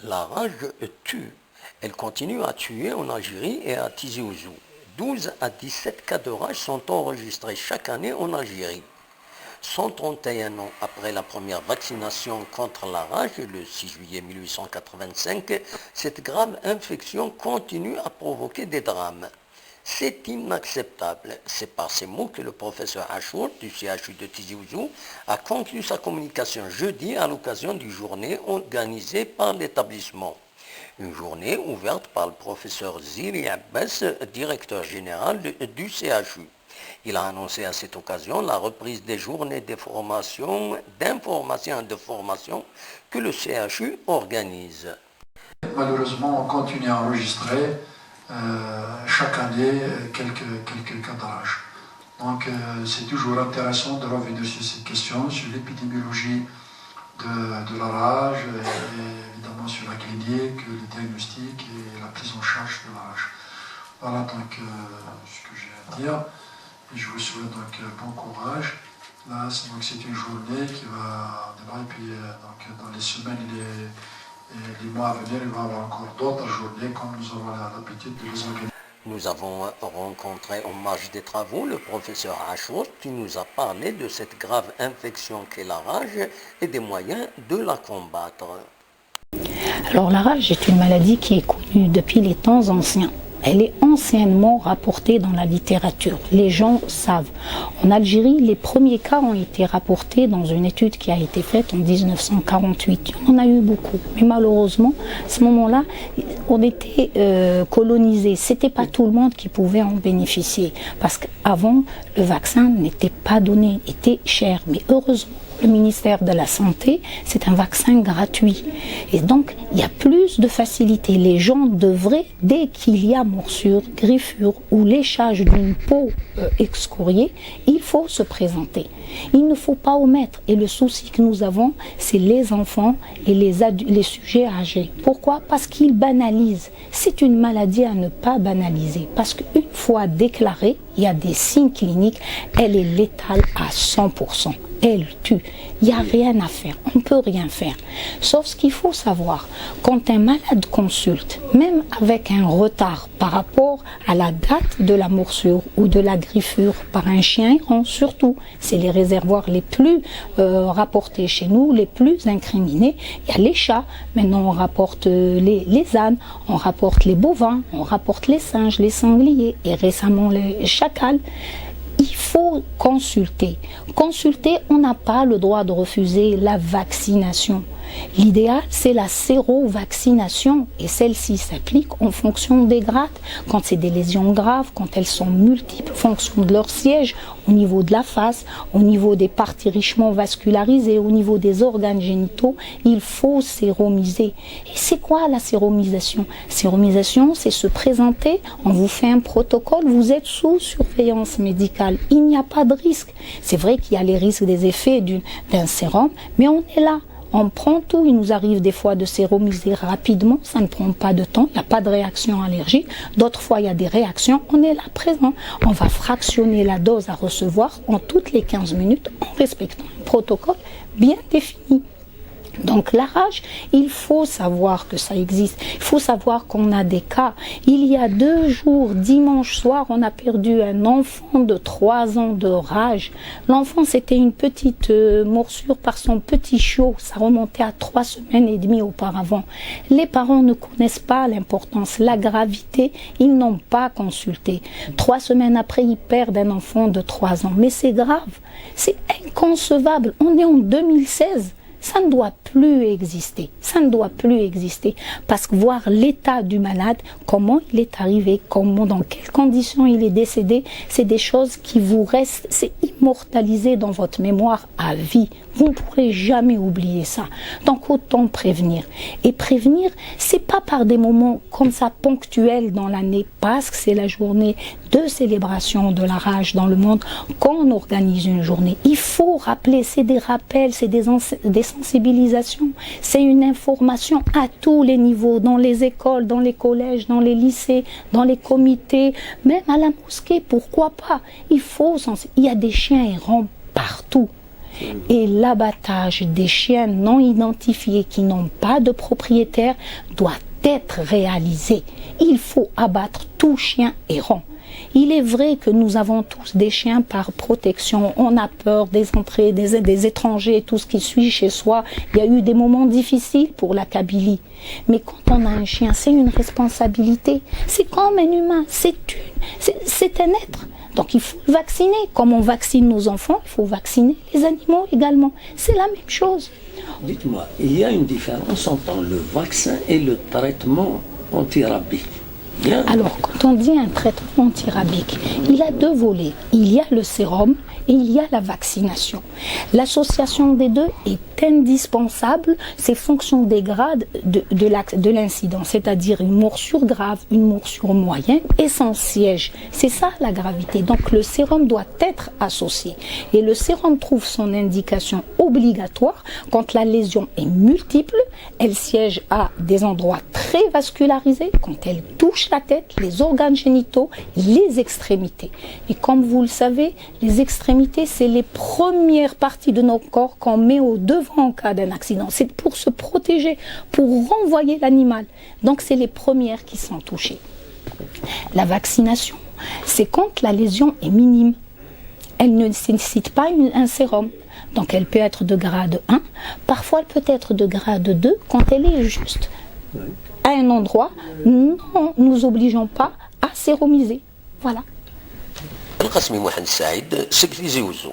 La rage tue. Elle continue à tuer en Algérie et à Tizi Ouzou. 12 à 17 cas de rage sont enregistrés chaque année en Algérie. 131 ans après la première vaccination contre la rage, le 6 juillet 1885, cette grave infection continue à provoquer des drames. C'est inacceptable. C'est par ces mots que le professeur Achour du CHU de Tizi Ouzou a conclu sa communication jeudi à l'occasion d'une journée organisée par l'établissement. Une journée ouverte par le professeur Ziri Abbas, directeur général du CHU. Il a annoncé à cette occasion la reprise des journées d'information et de formation que le CHU organise. Malheureusement, on continue à enregistrer chaque année quelques cas de rage. Donc c'est toujours intéressant de revenir sur cette question, sur l'épidémiologie de la rage, et évidemment sur la clinique, le diagnostic et la prise en charge de la rage. Voilà donc ce que j'ai à dire. Et je vous souhaite donc bon courage. Là, c'est une journée qui va démarrer, et puis donc, dans les semaines et les mois à venir, il va y avoir encore d'autres journées comme nous avons l'habitude de les organiser. Nous avons rencontré en marge des travaux le professeur Achour qui nous a parlé de cette grave infection qu'est la rage et des moyens de la combattre. Alors la rage est une maladie qui est connue depuis les temps anciens. Elle est anciennement rapportée dans la littérature. Les gens savent. En Algérie, les premiers cas ont été rapportés dans une étude qui a été faite en 1948. On en a eu beaucoup. Mais malheureusement, à ce moment-là, on était colonisé. C'était pas tout le monde qui pouvait en bénéficier. Parce qu'avant, le vaccin n'était pas donné, était cher. Mais heureusement, le ministère de la Santé, c'est un vaccin gratuit. Et donc, il y a plus de facilité. Les gens devraient, dès qu'il y a morsure, griffure ou léchage d'une peau excoriée, il faut se présenter. Il ne faut pas omettre. Et le souci que nous avons, c'est les enfants et les sujets âgés. Pourquoi? Parce qu'ils banalisent. C'est une maladie à ne pas banaliser. Parce qu'une fois déclarée, il y a des signes cliniques, elle est létale à 100%. Elle tue. Il n'y a rien à faire. On ne peut rien faire. Sauf ce qu'il faut savoir, quand un malade consulte, même avec un retard par rapport à la date de la morsure ou de la griffure par un chien errant, surtout, c'est les réservoirs les plus rapportés chez nous, les plus incriminés. Il y a les chats, maintenant on rapporte les ânes, on rapporte les bovins, on rapporte les singes, les sangliers et récemment les chacals. Il faut consulter. Consulter, on n'a pas le droit de refuser la vaccination. L'idéal, c'est la sérovaccination et celle-ci s'applique en fonction des grades. Quand c'est des lésions graves, quand elles sont multiples, en fonction de leur siège, au niveau de la face, au niveau des parties richement vascularisées, au niveau des organes génitaux, il faut séromiser. Et c'est quoi la séromisation? Séromisation, c'est se présenter, on vous fait un protocole, vous êtes sous surveillance médicale. Il n'y a pas de risque. C'est vrai qu'il y a les risques des effets d'un sérum, mais on est là. On prend tout, il nous arrive des fois de séromiser rapidement, ça ne prend pas de temps, il n'y a pas de réaction allergique. D'autres fois, il y a des réactions, on est là présent. On va fractionner la dose à recevoir en toutes les 15 minutes en respectant un protocole bien défini. Donc la rage, il faut savoir que ça existe, il faut savoir qu'on a des cas. Il y a 2 jours, dimanche soir, on a perdu un enfant de 3 ans de rage. L'enfant, c'était une petite morsure par son petit chiot, ça remontait à 3 semaines et demie auparavant. Les parents ne connaissent pas l'importance, la gravité, ils n'ont pas consulté. 3 semaines après, ils perdent un enfant de 3 ans. Mais c'est grave, c'est inconcevable, on est en 2016. Ça ne doit plus exister. Ça ne doit plus exister. Parce que voir l'état du malade, comment il est arrivé, comment, dans quelles conditions il est décédé, c'est des choses qui vous restent, c'est immortalisé dans votre mémoire à vie. Vous ne pourrez jamais oublier ça. Donc autant prévenir. Et prévenir, c'est pas par des moments comme ça ponctuels dans l'année, parce que c'est la journée de célébration de la rage dans le monde qu'on organise une journée. Il faut rappeler, c'est des rappels, c'est des sensibilisations, c'est une information à tous les niveaux, dans les écoles, dans les collèges, dans les lycées, dans les comités, même à la mosquée, pourquoi pas. Il y a des chiens errants partout. Et l'abattage des chiens non identifiés qui n'ont pas de propriétaire doit être réalisé. Il faut abattre tout chien errant. Il est vrai que nous avons tous des chiens par protection. On a peur des entrées, des étrangers, tout ce qui suit chez soi. Il y a eu des moments difficiles pour la Kabylie. Mais quand on a un chien, c'est une responsabilité. C'est comme un humain, c'est un être. Donc il faut le vacciner. Comme on vaccine nos enfants, il faut vacciner les animaux également. C'est la même chose. Dites-moi, il y a une différence entre le vaccin et le traitement antirabique. Bien. Alors, quand on dit un traitement antirabique, il y a deux volets. Il y a le sérum et il y a la vaccination. L'association des deux est indispensable. C'est fonction des grades de l'incident, c'est-à-dire une morsure grave, une morsure moyenne et sans siège. C'est ça la gravité. Donc, le sérum doit être associé. Et le sérum trouve son indication obligatoire quand la lésion est multiple, elle siège à des endroits très vascularisés, quand elle touche la tête, les organes génitaux, les extrémités. Et comme vous le savez, les extrémités, c'est les premières parties de notre corps qu'on met au devant en cas d'un accident. C'est pour se protéger, pour renvoyer l'animal. Donc, c'est les premières qui sont touchées. La vaccination, c'est quand la lésion est minime. Elle ne nécessite pas un sérum. Donc, elle peut être de grade 1. Parfois, elle peut être de grade 2 quand elle est juste à un endroit. Non, nous obligeons pas à séromiser. Voilà. القاسمي محمد سعيد سكرتير زوزو